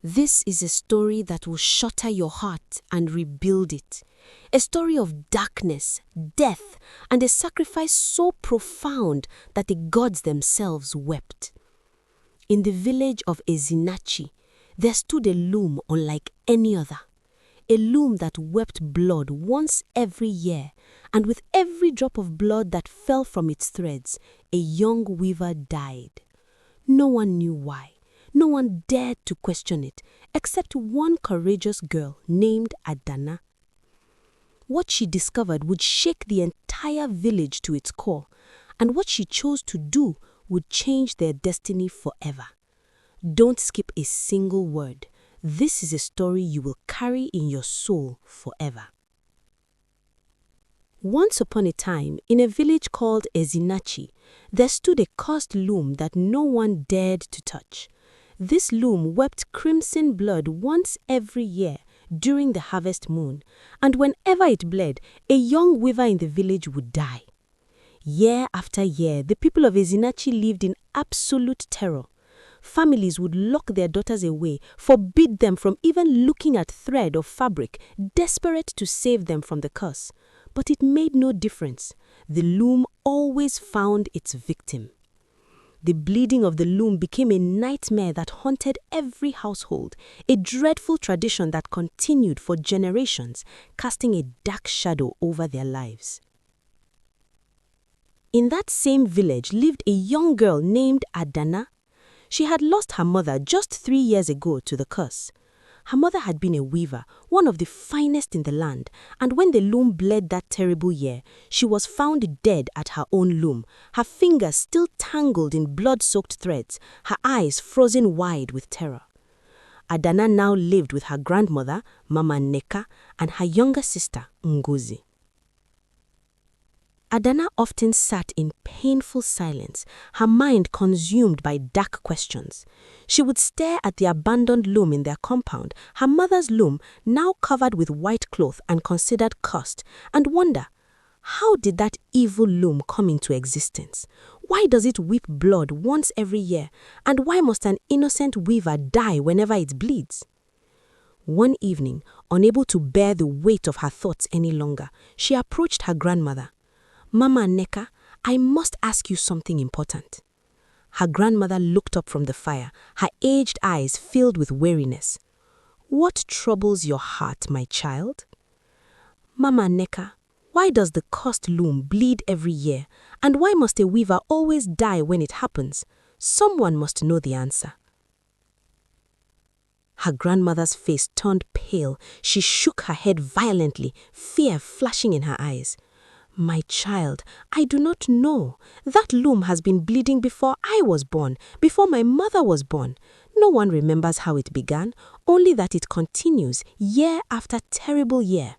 This is a story that will shatter your heart and rebuild it. A story of darkness, death, and a sacrifice so profound that the gods themselves wept. In the village of Ezinachi, there stood a loom unlike any other. A loom that wept blood once every year, and with every drop of blood that fell from its threads, a young weaver died. No one knew why. No one dared to question it, except one courageous girl named Adanna. What she discovered would shake the entire village to its core, and what she chose to do would change their destiny forever. Don't skip a single word. This is a story you will carry in your soul forever. Once upon a time, in a village called Ezinachi, there stood a cursed loom that no one dared to touch. This loom wept crimson blood once every year during the harvest moon, and whenever it bled, a young weaver in the village would die. Year after year, the people of Ezinachi lived in absolute terror. Families would lock their daughters away, forbid them from even looking at thread or fabric, desperate to save them from the curse. But it made no difference. The loom always found its victim. The bleeding of the loom became a nightmare that haunted every household, a dreadful tradition that continued for generations, casting a dark shadow over their lives. In that same village lived a young girl named Adanna. She had lost her mother just 3 years ago to the curse. Her mother had been a weaver, one of the finest in the land, and when the loom bled that terrible year, she was found dead at her own loom, her fingers still tangled in blood-soaked threads, her eyes frozen wide with terror. Adanna now lived with her grandmother, Mama Neka, and her younger sister, Ngozi. Adanna often sat in painful silence, her mind consumed by dark questions. She would stare at the abandoned loom in their compound, her mother's loom, now covered with white cloth and considered cursed, and wonder, how did that evil loom come into existence? Why does it weep blood once every year? And why must an innocent weaver die whenever it bleeds? One evening, unable to bear the weight of her thoughts any longer, she approached her grandmother. Mama Neka, I must ask you something important. Her grandmother looked up from the fire, her aged eyes filled with weariness. What troubles your heart, my child? Mama Neka, why does the cursed loom bleed every year? And why must a weaver always die when it happens? Someone must know the answer. Her grandmother's face turned pale. She shook her head violently, fear flashing in her eyes. My child, I do not know. That loom has been bleeding before I was born, before my mother was born. No one remembers how it began, only that it continues year after terrible year.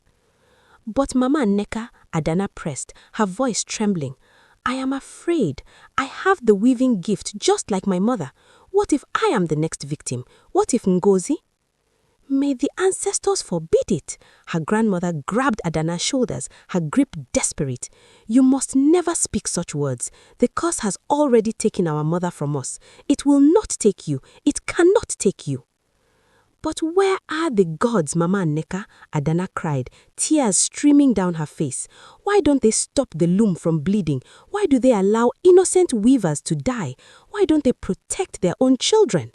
But Mama Neka, Adanna pressed, her voice trembling. I am afraid. I have the weaving gift just like my mother. What if I am the next victim? What if Ngozi? May the ancestors forbid it. Her grandmother grabbed Adanna's shoulders, her grip desperate. You must never speak such words. The curse has already taken our mother from us. It will not take you. It cannot take you. But where are the gods, Mama Neka? Adanna cried, tears streaming down her face. Why don't they stop the loom from bleeding? Why do they allow innocent weavers to die? Why don't they protect their own children?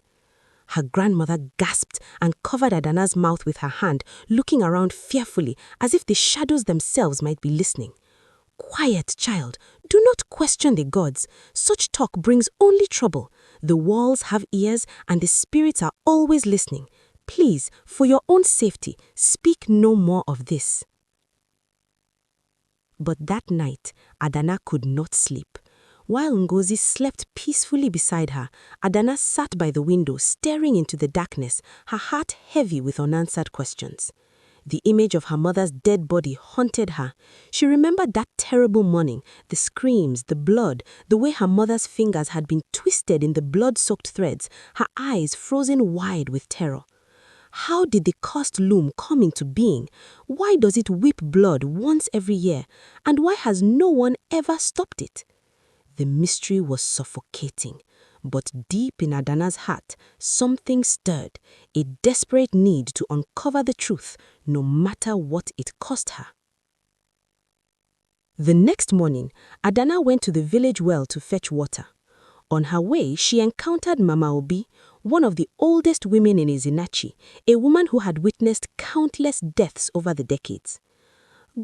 Her grandmother gasped and covered Adanna's mouth with her hand, looking around fearfully, as if the shadows themselves might be listening. Quiet, child. Do not question the gods. Such talk brings only trouble. The walls have ears, and the spirits are always listening. Please, for your own safety, speak no more of this. But that night, Adanna could not sleep. While Ngozi slept peacefully beside her, Adanna sat by the window, staring into the darkness, her heart heavy with unanswered questions. The image of her mother's dead body haunted her. She remembered that terrible morning, the screams, the blood, the way her mother's fingers had been twisted in the blood-soaked threads, her eyes frozen wide with terror. How did the cursed loom come into being? Why does it weep blood once every year? And why has no one ever stopped it? The mystery was suffocating. But deep in Adanna's heart, something stirred, a desperate need to uncover the truth, no matter what it cost her. The next morning, Adanna went to the village well to fetch water. On her way, she encountered Mama Obi, one of the oldest women in Ezinachi, a woman who had witnessed countless deaths over the decades.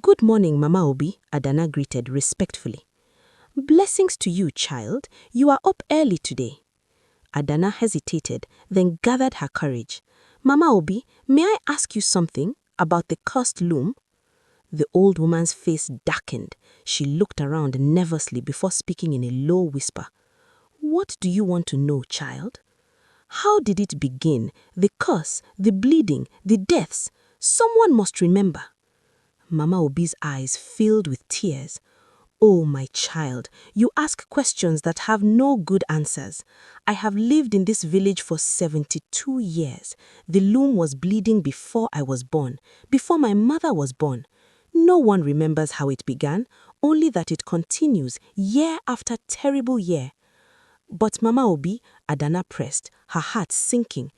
"Good morning, Mama Obi," Adanna greeted respectfully. "Blessings to you, child. You are up early today." Adanna hesitated, then gathered her courage. "Mama Obi, may I ask you something about the cursed loom?" The old woman's face darkened. She looked around nervously before speaking in a low whisper. "What do you want to know, child? How did it begin? The curse, the bleeding, the deaths? Someone must remember." Mama Obi's eyes filled with tears. "Oh, my child, you ask questions that have no good answers. I have lived in this village for 72 years. The loom was bleeding before I was born, before my mother was born. No one remembers how it began, only that it continues year after terrible year." "But Mama Obi," Adanna pressed, her heart sinking,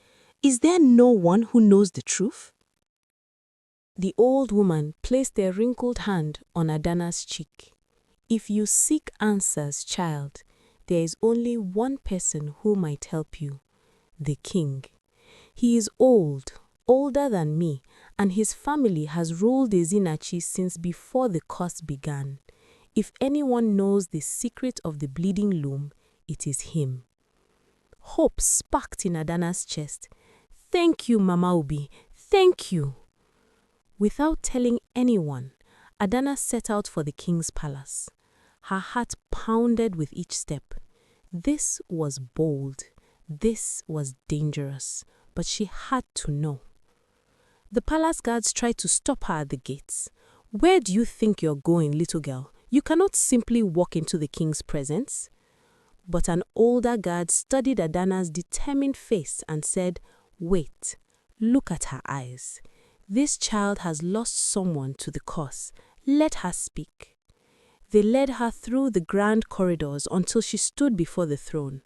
"is there no one who knows the truth?" The old woman placed a wrinkled hand on Adanna's cheek. "If you seek answers, child, there is only one person who might help you, the king. He is old, older than me, and his family has ruled Ezinachi since before the curse began. If anyone knows the secret of the bleeding loom, it is him." Hope sparked in Adanna's chest. "Thank you, Mama Obi, thank you." Without telling anyone, Adanna set out for the king's palace. Her heart pounded with each step. This was bold. This was dangerous. But she had to know. The palace guards tried to stop her at the gates. "Where do you think you're going, little girl? You cannot simply walk into the king's presence." But an older guard studied Adanna's determined face and said, "Wait, look at her eyes. This child has lost someone to the curse. Let her speak." They led her through the grand corridors until she stood before the throne.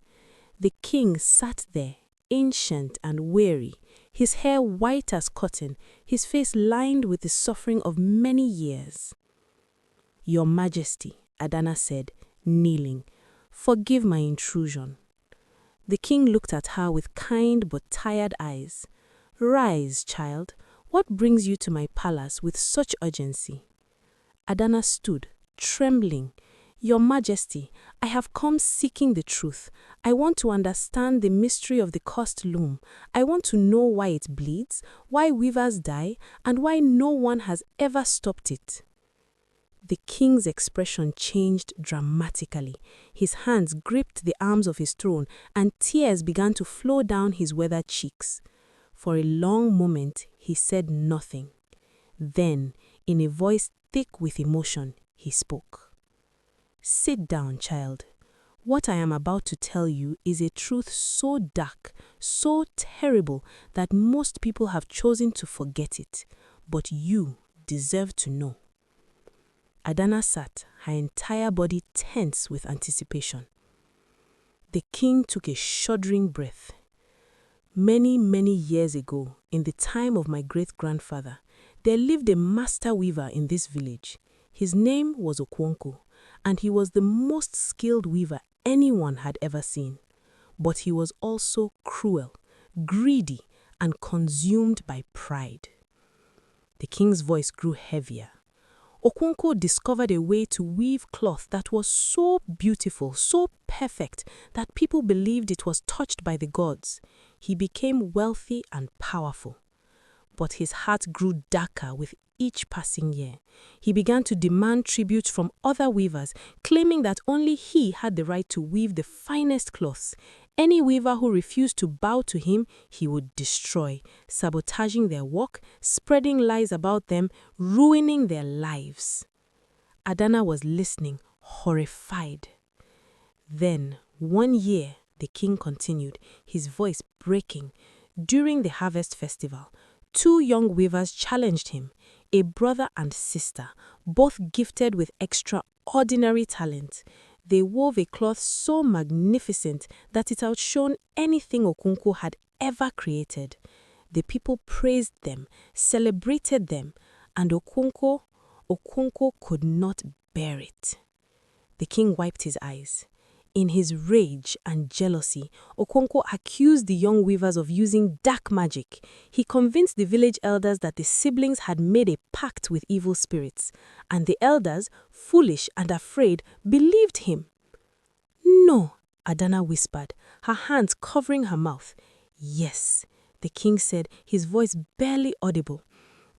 The king sat there, ancient and weary, his hair white as cotton, his face lined with the suffering of many years. "Your Majesty," Adanna said, kneeling, "forgive my intrusion." The king looked at her with kind but tired eyes. "Rise, child. What brings you to my palace with such urgency?" Adanna stood, trembling. "Your Majesty, I have come seeking the truth. I want to understand the mystery of the cursed loom. I want to know why it bleeds, why weavers die, and why no one has ever stopped it." The king's expression changed dramatically. His hands gripped the arms of his throne, and tears began to flow down his weathered cheeks. For a long moment, he said nothing. Then, in a voice thick with emotion, he spoke. "Sit down, child. What I am about to tell you is a truth so dark, so terrible, that most people have chosen to forget it. But you deserve to know." Adanna sat, her entire body tense with anticipation. The king took a shuddering breath. "Many, many years ago, in the time of my great-grandfather, there lived a master weaver in this village. His name was Okwonko, and he was the most skilled weaver anyone had ever seen. But he was also cruel, greedy, and consumed by pride." The king's voice grew heavier. Okwonko discovered a way to weave cloth that was so beautiful, so perfect, that people believed it was touched by the gods. He became wealthy and powerful. But his heart grew darker with each passing year. He began to demand tribute from other weavers, claiming that only he had the right to weave the finest cloths. Any weaver who refused to bow to him, he would destroy, sabotaging their work, spreading lies about them, ruining their lives. Adanna was listening, horrified. Then, one year, the king continued, his voice breaking. During the harvest festival, 2 young weavers challenged him, a brother and sister, both gifted with extraordinary talent. They wove a cloth so magnificent that it outshone anything Okunko had ever created. The people praised them, celebrated them, and Okunko could not bear it. The king wiped his eyes. In his rage and jealousy, Okonko accused the young weavers of using dark magic. He convinced the village elders that the siblings had made a pact with evil spirits, and the elders, foolish and afraid, believed him. "No," Adanna whispered, her hands covering her mouth. "Yes," the king said, his voice barely audible.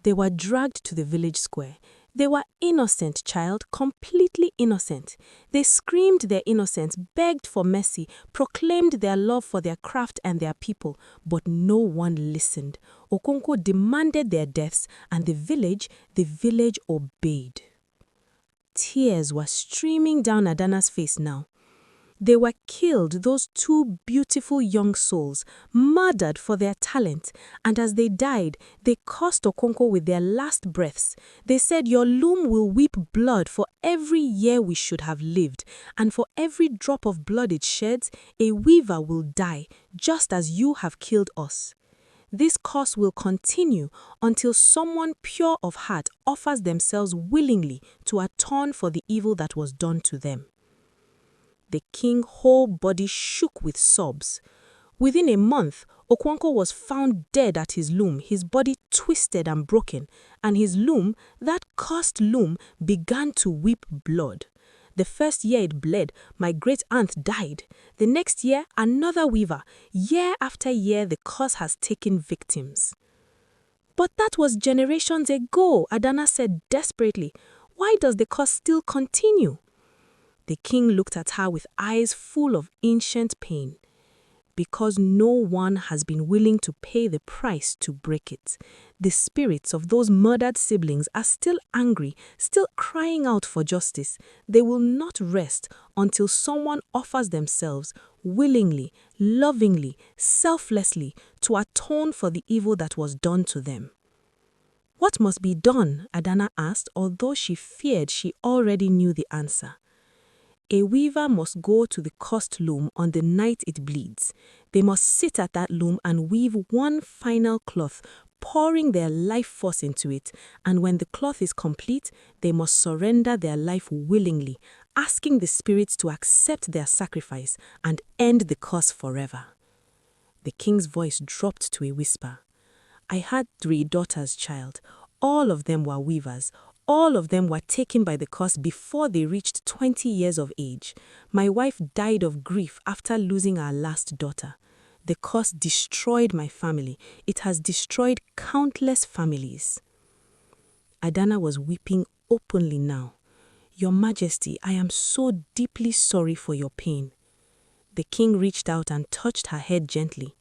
They were dragged to the village square. They were innocent, child, completely innocent. They screamed their innocence, begged for mercy, proclaimed their love for their craft and their people, but no one listened. Okonko demanded their deaths, and the village obeyed. Tears were streaming down Adanna's face now. They were killed, those two beautiful young souls, murdered for their talent, and as they died, they cursed Okonko with their last breaths. They said, "Your loom will weep blood for every year we should have lived, and for every drop of blood it sheds, a weaver will die, just as you have killed us. This curse will continue until someone pure of heart offers themselves willingly to atone for the evil that was done to them." The king's whole body shook with sobs. Within a month, Okonko was found dead at his loom, his body twisted and broken, and his loom, that cursed loom, began to weep blood. The first year it bled, my great-aunt died. The next year, another weaver. Year after year, the curse has taken victims. "But that was generations ago," Adanna said desperately. "Why does the curse still continue?" The king looked at her with eyes full of ancient pain. "Because no one has been willing to pay the price to break it. The spirits of those murdered siblings are still angry, still crying out for justice. They will not rest until someone offers themselves willingly, lovingly, selflessly to atone for the evil that was done to them." "What must be done?" Adanna asked, although she feared she already knew the answer. "A weaver must go to the cursed loom on the night it bleeds. They must sit at that loom and weave one final cloth, pouring their life force into it, and when the cloth is complete, they must surrender their life willingly, asking the spirits to accept their sacrifice and end the curse forever." The king's voice dropped to a whisper. "I had 3 daughters, child. All of them were weavers. All of them were taken by the curse before they reached 20 years of age. My wife died of grief after losing our last daughter. The curse destroyed my family. It has destroyed countless families." Adanna was weeping openly now. "Your Majesty, I am so deeply sorry for your pain." The king reached out and touched her head gently.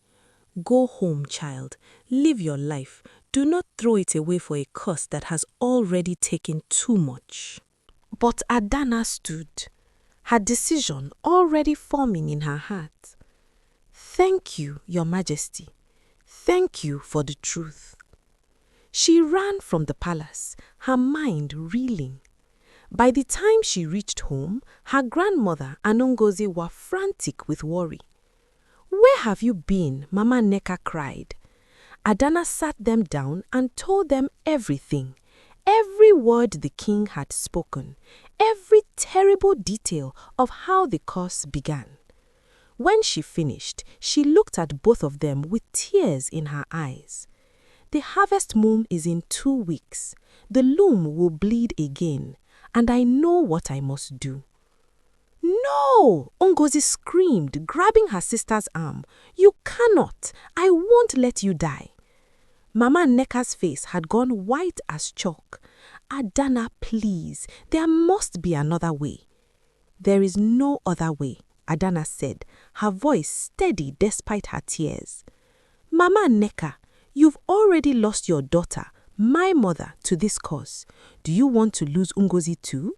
"Go home, child. Live your life. Do not throw it away for a curse that has already taken too much." But Adanna stood, her decision already forming in her heart. "Thank you, Your Majesty. Thank you for the truth." She ran from the palace, her mind reeling. By the time she reached home, her grandmother and Ngozi were frantic with worry. "Where have you been?" Mama Neka cried. Adanna sat them down and told them everything, every word the king had spoken, every terrible detail of how the curse began. When she finished, she looked at both of them with tears in her eyes. "The harvest moon is in 2 weeks. The loom will bleed again, and I know what I must do." "No!" Ngozi screamed, grabbing her sister's arm. "You cannot! I won't let you die." Mama Neka's face had gone white as chalk. "Adanna, please, there must be another way." "There is no other way," Adanna said, her voice steady despite her tears. "Mama Neka, you've already lost your daughter, my mother, to this cause. Do you want to lose Ngozi too?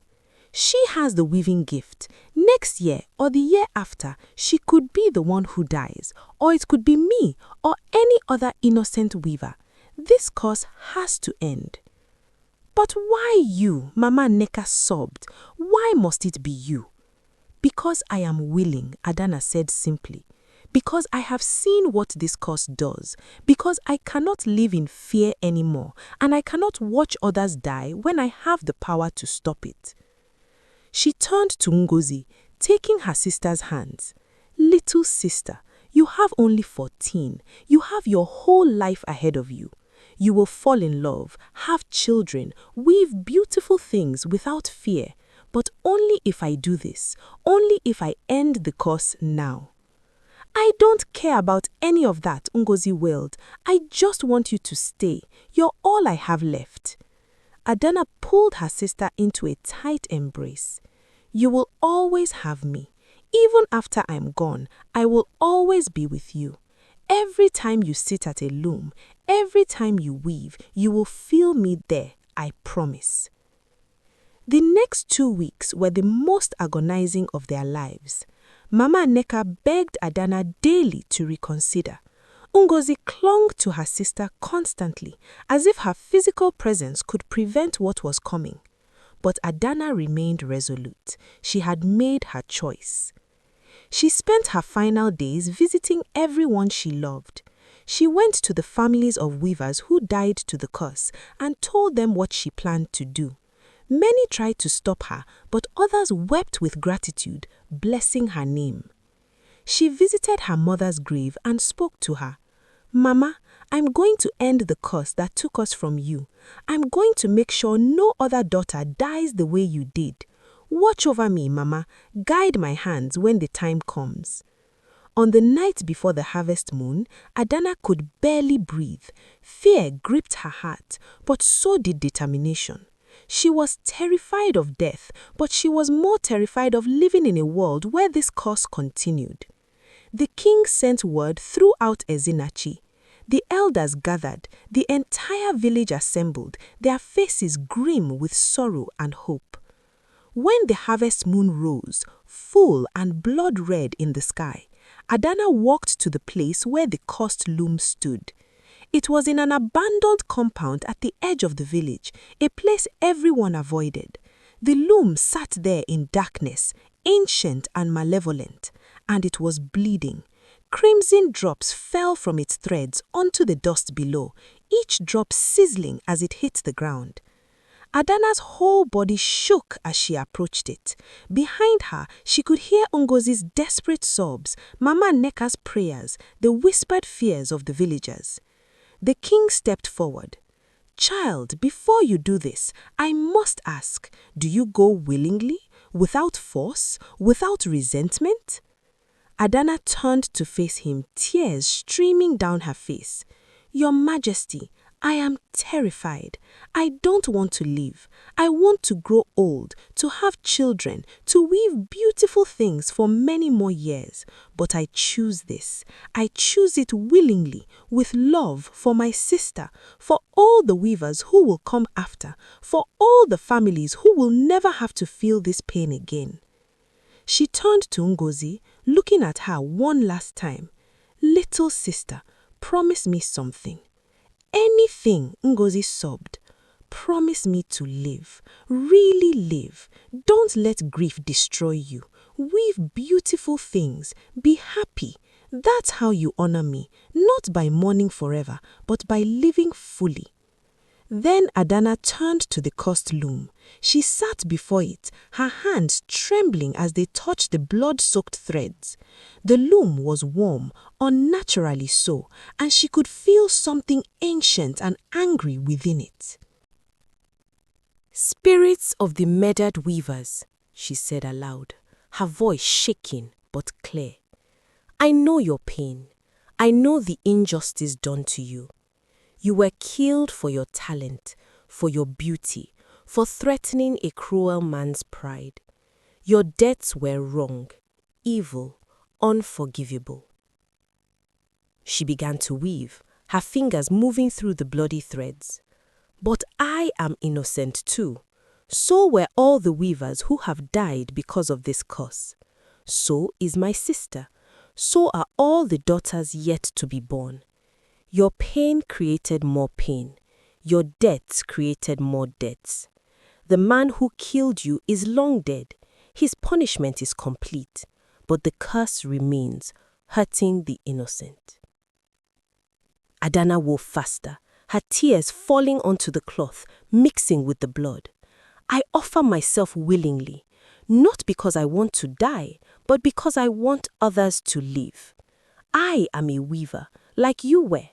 She has the weaving gift. Next year or the year after, she could be the one who dies, or it could be me or any other innocent weaver. This curse has to end." "But why you?" Mama Neka sobbed. "Why must it be you?" Because I am willing, Adanna said simply. Because I have seen what this curse does. Because I cannot live in fear anymore, and I cannot watch others die when I have the power to stop it. She turned to Ngozi, taking her sister's hands. Little sister, you have only 14. You have your whole life ahead of you. You will fall in love, have children, weave beautiful things without fear. But only if I do this, only if I end the curse now. I don't care about any of that, Ngozi wailed. I just want you to stay. You're all I have left. Adanna pulled her sister into a tight embrace. You will always have me. Even after I'm gone, I will always be with you. Every time you sit at a loom, every time you weave, you will feel me there, I promise. The next 2 weeks were the most agonizing of their lives. Mama Nneka begged Adanna daily to reconsider. Ngozi clung to her sister constantly, as if her physical presence could prevent what was coming. But Adanna remained resolute. She had made her choice. She spent her final days visiting everyone she loved. She went to the families of weavers who died to the curse and told them what she planned to do. Many tried to stop her, but others wept with gratitude, blessing her name. She visited her mother's grave and spoke to her. Mama, I'm going to end the curse that took us from you. I'm going to make sure no other daughter dies the way you did. Watch over me, Mama. Guide my hands when the time comes. On the night before the harvest moon, Adanna could barely breathe. Fear gripped her heart, but so did determination. She was terrified of death, but she was more terrified of living in a world where this curse continued. The king sent word throughout Ezinachi. The elders gathered, the entire village assembled, their faces grim with sorrow and hope. When the harvest moon rose, full and blood-red in the sky, Adanna walked to the place where the cursed loom stood. It was in an abandoned compound at the edge of the village, a place everyone avoided. The loom sat there in darkness, ancient and malevolent, and it was bleeding. Crimson drops fell from its threads onto the dust below, each drop sizzling as it hit the ground. Adanna's whole body shook as she approached it. Behind her, she could hear Ngozi's desperate sobs, Mama Nneka's prayers, the whispered fears of the villagers. The king stepped forward. Child, before you do this, I must ask, do you go willingly, without force, without resentment? Adanna turned to face him, tears streaming down her face. Your Majesty, I am terrified. I don't want to live. I want to grow old, to have children, to weave beautiful things for many more years. But I choose this. I choose it willingly, with love for my sister, for all the weavers who will come after, for all the families who will never have to feel this pain again. She turned to Ngozi, looking at her one last time. Little sister, promise me something. Anything, Ngozi sobbed. Promise me to live, really live. Don't let grief destroy you. Weave beautiful things. Be happy. That's how you honor me, not by mourning forever, but by living fully. Then Adanna turned to the cursed loom. She sat before it, her hands trembling as they touched the blood-soaked threads. The loom was warm, unnaturally so, and she could feel something ancient and angry within it. Spirits of the murdered weavers, she said aloud, her voice shaking but clear. I know your pain. I know the injustice done to you. You were killed for your talent, for your beauty, for threatening a cruel man's pride. Your deaths were wrong, evil, unforgivable. She began to weave, her fingers moving through the bloody threads. But I am innocent too. So were all the weavers who have died because of this curse. So is my sister. So are all the daughters yet to be born. Your pain created more pain. Your deaths created more deaths. The man who killed you is long dead. His punishment is complete, but the curse remains, hurting the innocent. Adanna wove faster, her tears falling onto the cloth, mixing with the blood. I offer myself willingly, not because I want to die, but because I want others to live. I am a weaver, like you were.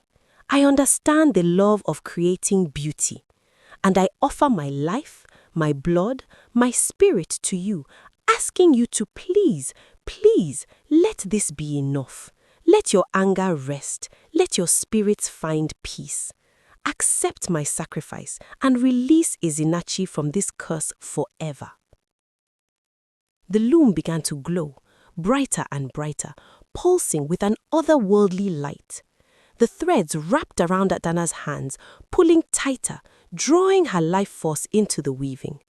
I understand the love of creating beauty, and I offer my life, my blood, my spirit to you, asking you to please, please, let this be enough. Let your anger rest. Let your spirits find peace. Accept my sacrifice and release Ezinachi from this curse forever. The loom began to glow, brighter and brighter, pulsing with an otherworldly light. The threads wrapped around Adanna's hands, pulling tighter, drawing her life force into the weaving.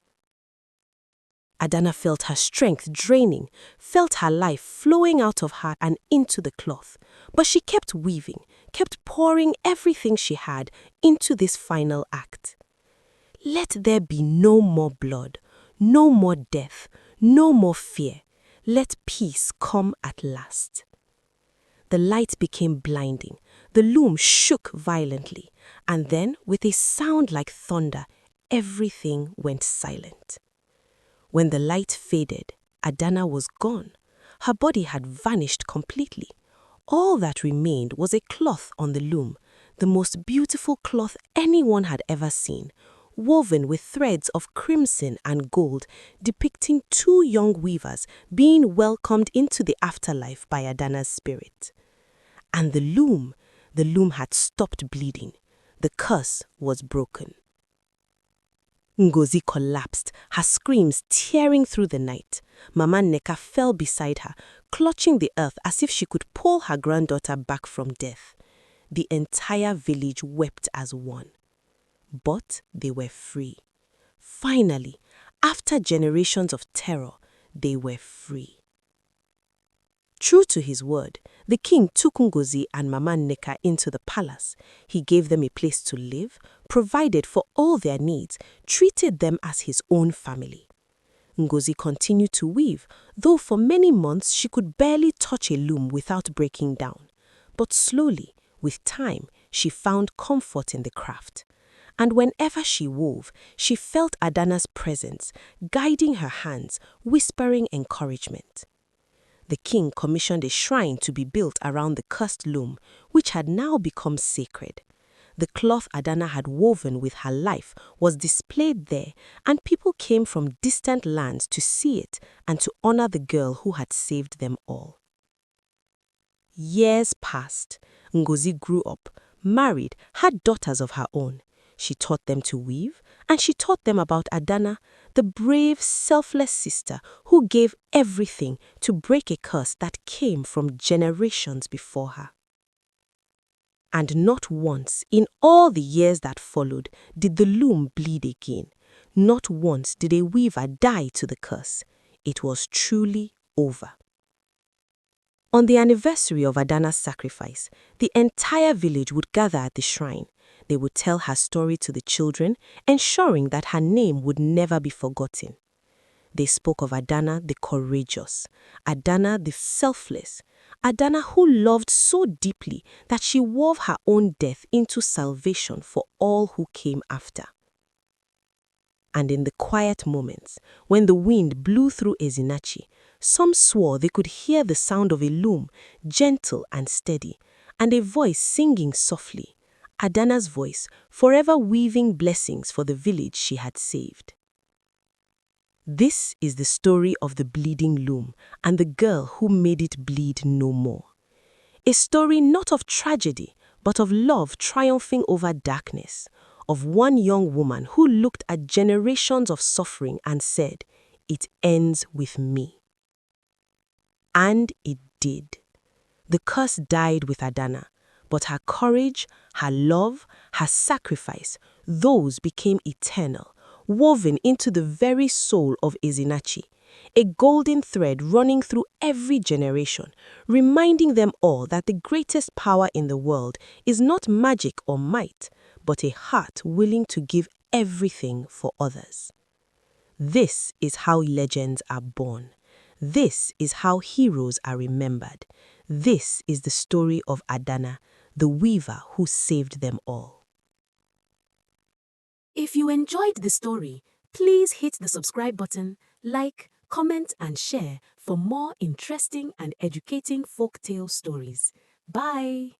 Adanna felt her strength draining, felt her life flowing out of her and into the cloth. But she kept weaving, kept pouring everything she had into this final act. Let there be no more blood, no more death, no more fear. Let peace come at last. The light became blinding. The loom shook violently, and then, with a sound like thunder, everything went silent. When the light faded, Adanna was gone. Her body had vanished completely. All that remained was a cloth on the loom, the most beautiful cloth anyone had ever seen, woven with threads of crimson and gold, depicting two young weavers being welcomed into the afterlife by Adanna's spirit. And the loom had stopped bleeding. The curse was broken. Ngozi collapsed, her screams tearing through the night. Mama Nneka fell beside her, clutching the earth as if she could pull her granddaughter back from death. The entire village wept as one. But they were free. Finally, after generations of terror, they were free. True to his word, the king took Ngozi and Mama Nneka into the palace. He gave them a place to live, provided for all their needs, treated them as his own family. Ngozi continued to weave, though for many months she could barely touch a loom without breaking down. But slowly, with time, she found comfort in the craft. And whenever she wove, she felt Adanna's presence, guiding her hands, whispering encouragement. The king commissioned a shrine to be built around the cursed loom, which had now become sacred. The cloth Adanna had woven with her life was displayed there, and people came from distant lands to see it and to honor the girl who had saved them all. Years passed. Ngozi grew up, married, had daughters of her own. She taught them to weave, and she taught them about Adanna, the brave, selfless sister who gave everything to break a curse that came from generations before her. And not once, in all the years that followed, did the loom bleed again. Not once did a weaver die to the curse. It was truly over. On the anniversary of Adanna's sacrifice, the entire village would gather at the shrine. They would tell her story to the children, ensuring that her name would never be forgotten. They spoke of Adanna the courageous, Adanna the selfless, Adanna who loved so deeply that she wove her own death into salvation for all who came after. And in the quiet moments, when the wind blew through Ezinachi, some swore they could hear the sound of a loom, gentle and steady, and a voice singing softly, Adanna's voice, forever weaving blessings for the village she had saved. This is the story of the bleeding loom and the girl who made it bleed no more. A story not of tragedy, but of love triumphing over darkness, of one young woman who looked at generations of suffering and said, "It ends with me." And it did. The curse died with Adanna, but her courage, her love, her sacrifice, those became eternal, woven into the very soul of Ezinachi, a golden thread running through every generation, reminding them all that the greatest power in the world is not magic or might, but a heart willing to give everything for others. This is how legends are born. This is how heroes are remembered. This is the story of Adanna, the weaver who saved them all. If you enjoyed the story, please hit the subscribe button, like, comment and share for more interesting and educating folktale stories. Bye!